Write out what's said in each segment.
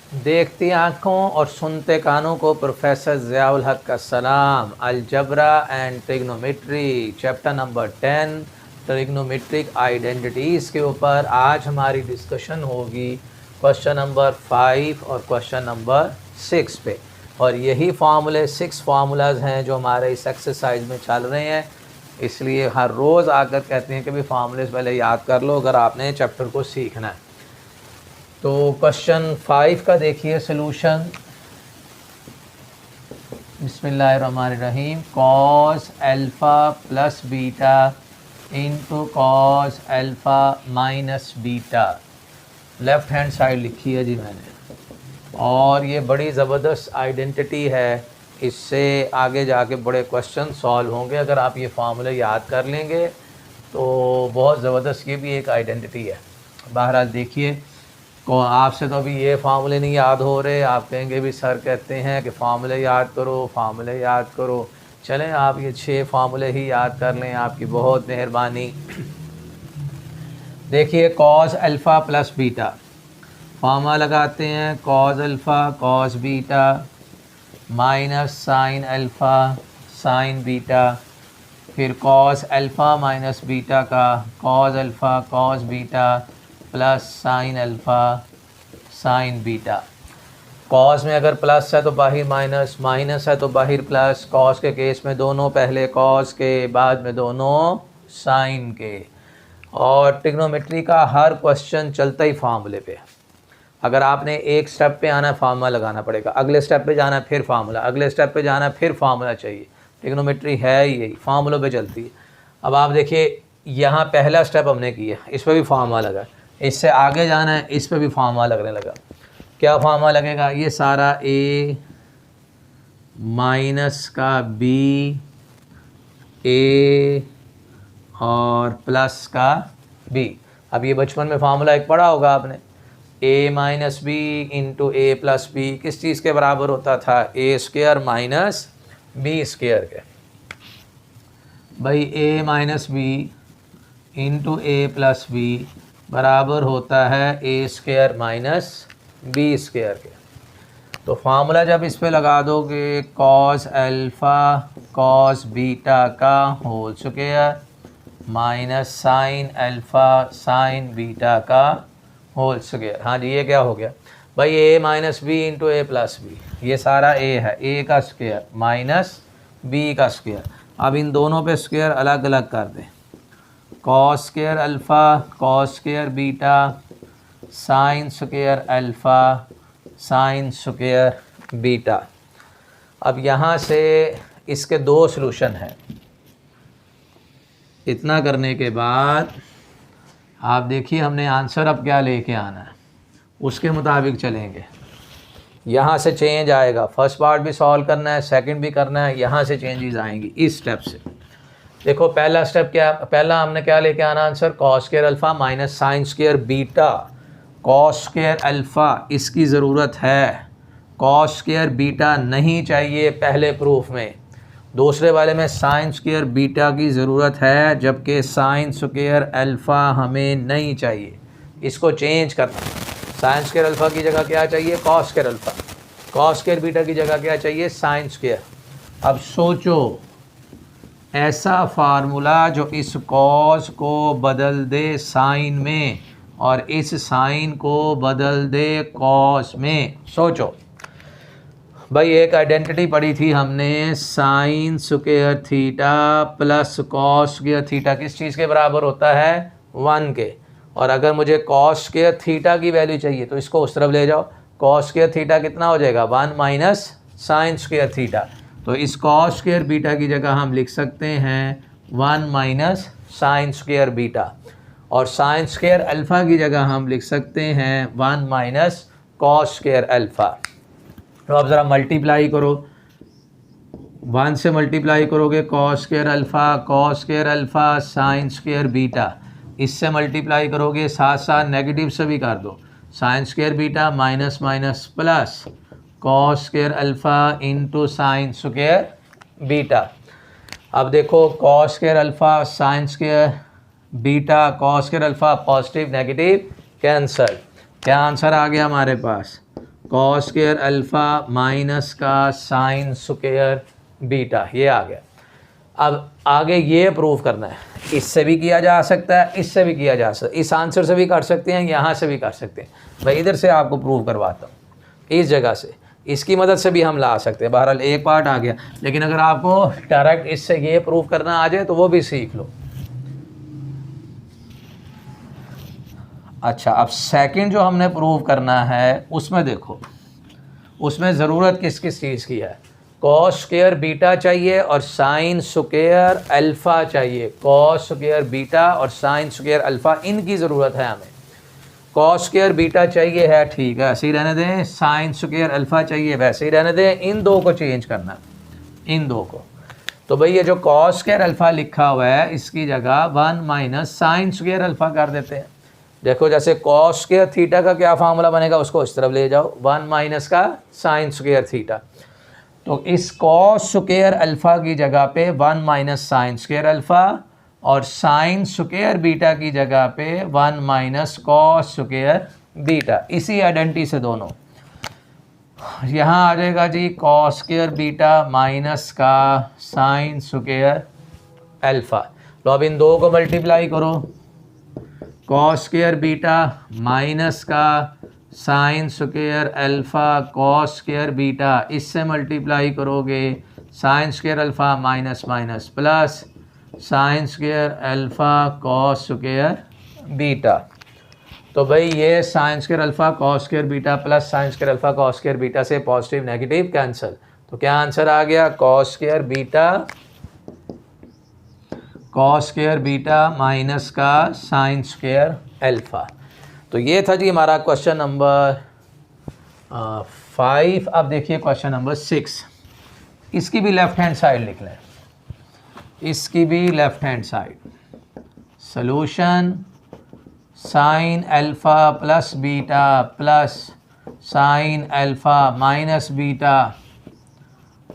देखती आँखों और सुनते कानों को प्रोफेसर ज़ियाउल हक का सलाम। Algebra and trigonometry chapter number 10 trigonometric identities के ऊपर आज हमारी डिस्कशन होगी क्वेश्चन नंबर 5 और क्वेश्चन नंबर 6 पे। और यही फार्मूले 6 फार्मूलाज हैं जो हमारे इस एक्सरसाइज में चल रहे हैं, इसलिए हर रोज़ आकर कहते हैं कि भाई फार्मूले पहले याद कर लो अगर आपने चैप्टर को सीखना है। तो क्वेश्चन 5 का देखिए सोल्यूशन। बिस्मिल्लाहिर्रहमानिर्रहीम। Cos alpha plus beta into cos alpha minus beta, left hand side लिखी है जी मैंने। और ये बड़ी ज़बरदस्त आइडेंटिटी है, इससे आगे जाके बड़े क्वेश्चन सॉल्व होंगे अगर आप ये फार्मूले याद कर लेंगे तो बहुत ज़बरदस्त ये भी एक आइडेंटिटी है। बहरहाल देखिए, को आपसे तो अभी ये फार्मूले नहीं याद हो रहे, आप कहेंगे भी सर कहते हैं कि फ़ार्मूले याद करो, फ़ार्मूले याद करो। चलें आप ये 6 फार्मूले ही याद कर लें, आपकी बहुत मेहरबानी। देखिए cos alpha plus beta, formula लगाते हैं cos alpha cos beta minus sine alpha sine beta, फिर कॉस अल्फ़ा माइनस बीटा का cos alpha cos beta plus sine alpha sine beta. Cos में अगर प्लस है तो बाहर माइनस, माइनस है तो बाहर प्लस। कॉस के केस में दोनों पहले कॉस के, बाद में दोनों साइन के। और ट्रिग्नोमेट्री का हर क्वेश्चन चलता ही फार्मूले पे। अगर आपने एक स्टेप पे आना है फार्मूला लगाना पड़ेगा, अगले स्टेप पे जाना है फिर फार्मूला, अगले स्टेप पे जाना है फिर फार्मूला चाहिए। ट्रिग्नोमेट्री है यही, फार्मूलों पे चलती है। अब आप देखिए यहाँ पहला स्टेप हमने किया, इस पर भी फार्मूला लगा, इससे आगे जाना है इस पर भी फार्मूला लगने लगा। क्या फार्मूला लगेगा? ये सारा a माइनस का b, a और प्लस का b। अब ये बचपन में फार्मूला एक पढ़ा होगा आपने, a minus B into A plus B किस चीज़ के बराबर होता था? a square minus b square के। भाई a minus B into A plus B बराबर होता है a square minus B square के। तो फार्मूला जब इस पे लगा दोगे कॉस अल्फ़ा कॉस बीटा का whole square minus sine alpha sine beta का होल स्क्वायर। हाँ जी, ये क्या हो गया भाई? a minus B into A plus B, ये सारा a है, a का स्क्वायर माइनस b का स्क्वायर। अब इन दोनों पे स्क्वायर अलग अलग कर दें, cos square alpha cos square beta sine square alpha sine square beta. अब यहाँ से इसके 2 सॉल्यूशन हैं। इतना करने के बाद आप देखिए हमने आंसर अब क्या लेके आना है, उसके मुताबिक चलेंगे। यहाँ से चेंज आएगा, फर्स्ट पार्ट भी सॉल्व करना है, सेकंड भी करना है, यहाँ से चेंजेस आएंगी इस स्टेप से। देखो पहला स्टेप क्या, पहला हमने क्या लेके आना answer? Cos square alpha minus sine square beta. Cos square alpha इसकी ज़रूरत है, कॉस स्क्वायर बीटा नहीं चाहिए पहले प्रूफ में। दूसरे वाले में साइन स्क्वायर बीटा की ज़रूरत है, जबकि साइन स्क्वायर अल्फ़ा हमें नहीं चाहिए। इसको चेंज करना, साइन स्क्वायर अल्फ़ा की जगह क्या चाहिए? Cos square alpha. Cos square beta की जगह क्या चाहिए? Sine square. अब सोचो ऐसा फार्मूला जो इस कॉस को बदल दे साइन में और इस साइन को बदल दे कॉस में। सोचो भाई, एक आइडेंटिटी पढ़ी थी हमने, sine square theta plus cos square theta किस चीज़ के बराबर होता है? 1 के। और अगर मुझे कॉस स्क्वायर थीटा की वैल्यू चाहिए तो इसको उस तरफ ले जाओ, कॉस स्क्वायर थीटा कितना हो जाएगा? 1 माइनस साइन स्क्वायर थीटा। तो इस कॉस स्क्वायर बीटा की जगह हम लिख सकते हैं 1 माइनस साइन स्क्वायर बीटा, और साइन स्क्वायर अल्फ़ा की जगह हम लिख सकते हैं 1 माइनस कॉस स्क्वायर अल्फ़ा। तो अब ज़रा मल्टीप्लाई करो, 1 से मल्टीप्लाई करोगे cos square alpha sine square beta. इससे मल्टीप्लाई करोगे, साथ साथ नेगेटिव से भी कर दो, sine square beta minus minus plus cos square alpha into sine square beta. अब देखो cos square alpha sine square beta, cos square alpha positive negative cancel. क्या आंसर आ गया हमारे पास? कॉस स्क्वायर अल्फ़ा माइनस का साइन स्क्वायर बीटा, ये आ गया। अब आगे ये प्रूव करना है, इससे भी किया जा सकता है, इससे भी किया जा सकता है, इस आंसर से भी कर सकते हैं, यहाँ से भी कर सकते हैं। भाई इधर से आपको प्रूव करवाता हूँ, इस जगह से, इसकी मदद से भी हम ला सकते हैं। बहरहाल एक पार्ट आ गया, लेकिन अगर आपको डायरेक्ट इससे ये प्रूव करना आ जाए तो वो भी सीख लो। अच्छा, अब सेकंड जो हमने प्रूव करना है उसमें देखो, उसमें ज़रूरत किस किस चीज़ की है। कॉस स्क्वायर बीटा चाहिए और साइन स्क्वायर अल्फ़ा चाहिए। कॉस स्क्वायर बीटा और साइन स्क्वायर अल्फ़ा, इनकी ज़रूरत है हमें। कॉस स्क्वायर बीटा चाहिए है, ठीक है, ऐसे ही रहने दें। साइन स्क्वायर अल्फ़ा चाहिए, वैसे ही रहने दें। इन दो को चेंज करना, इन दो को। तो भाई ये जो कॉस स्क्वायर अल्फ़ा लिखा हुआ है, इसकी जगह 1 माइनस साइन स्क्वायर अल्फ़ा कर देते हैं। देखो जैसे कॉस स्क्वायर थीटा का क्या फार्मूला बनेगा, उसको इस तरफ ले जाओ, 1 माइनस का साइन स्क्वायर थीटा। तो इस कॉस स्क्वायर अल्फ़ा की जगह पे 1 माइनस साइन स्क्वायर अल्फ़ा, और साइन स्क्वायर बीटा की जगह पे 1 माइनस कॉस स्क्वायर बीटा। इसी आइडेंटिटी से दोनों यहाँ आ जाएगा जी, कॉस स्क्वायर बीटा माइनस का साइन स्क्वायर अल्फ़ा। तो अब इन दो को मल्टीप्लाई करो, कॉस स्क्वायर बीटा माइनस का sine square alpha cos square beta, इससे मल्टीप्लाई करोगे sine square alpha minus minus plus sine square alpha cos square beta. तो भाई ये sine square alpha cos square beta plus sine square alpha cos square beta से positive negative cancel. तो क्या answer आ गया, cos square beta minus का sine square alpha. तो ये था जी हमारा क्वेश्चन नंबर 5। अब देखिए क्वेश्चन नंबर 6, इसकी भी लेफ्ट हैंड साइड लिख लें, इसकी भी left hand side. Solution sign alpha plus beta plus sine alpha minus beta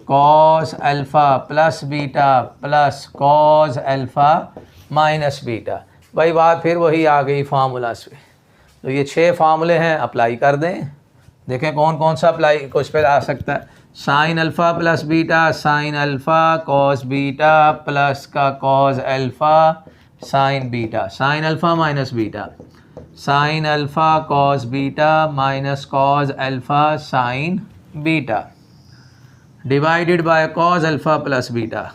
cos alpha plus beta plus cos alpha minus beta. भाई बात फिर वही आ गई फार्मूला से। तो ये 6 फार्मूले हैं, अप्लाई कर दें, देखें कौन कौन सा अप्लाई कुछ पे आ सकता है। Sine alpha plus beta sine alpha cos beta plus का cos alpha sine beta, sine alpha minus beta, sine alpha cos beta minus cos alpha sine beta, divided by cos alpha plus beta,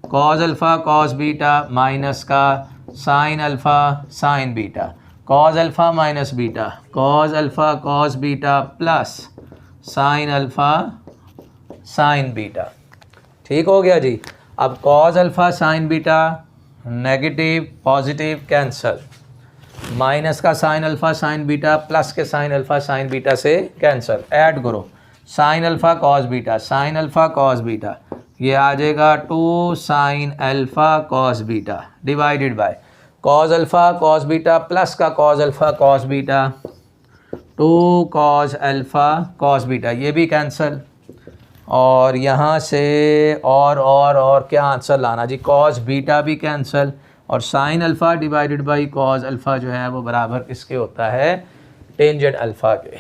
cos alpha cos beta minus का sine alpha sine beta, cos alpha minus beta, cos alpha cos beta plus sine alpha sine beta. ठीक हो गया जी। अब cos alpha sine beta negative positive cancel, minus का sine alpha sine beta plus के sine alpha sine beta से cancel, add करो sine alpha cos beta, sine alpha cos beta, ये आ जाएगा 2 sine alpha cos beta divided by cos alpha cos beta plus का cos alpha cos beta 2 cos alpha cos beta, ये भी cancel. और यहाँ से और क्या आंसर लाना जी, कॉस बीटा भी कैंसल, और sine alpha divided by cos alpha जो है वो बराबर किसके होता है, टेंजेंट अल्फ़ा के।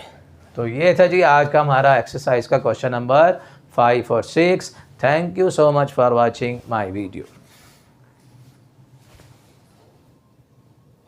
तो ये था जी आज का हमारा एक्सरसाइज का क्वेश्चन नंबर 5 और 6। Thank you so much for watching my video.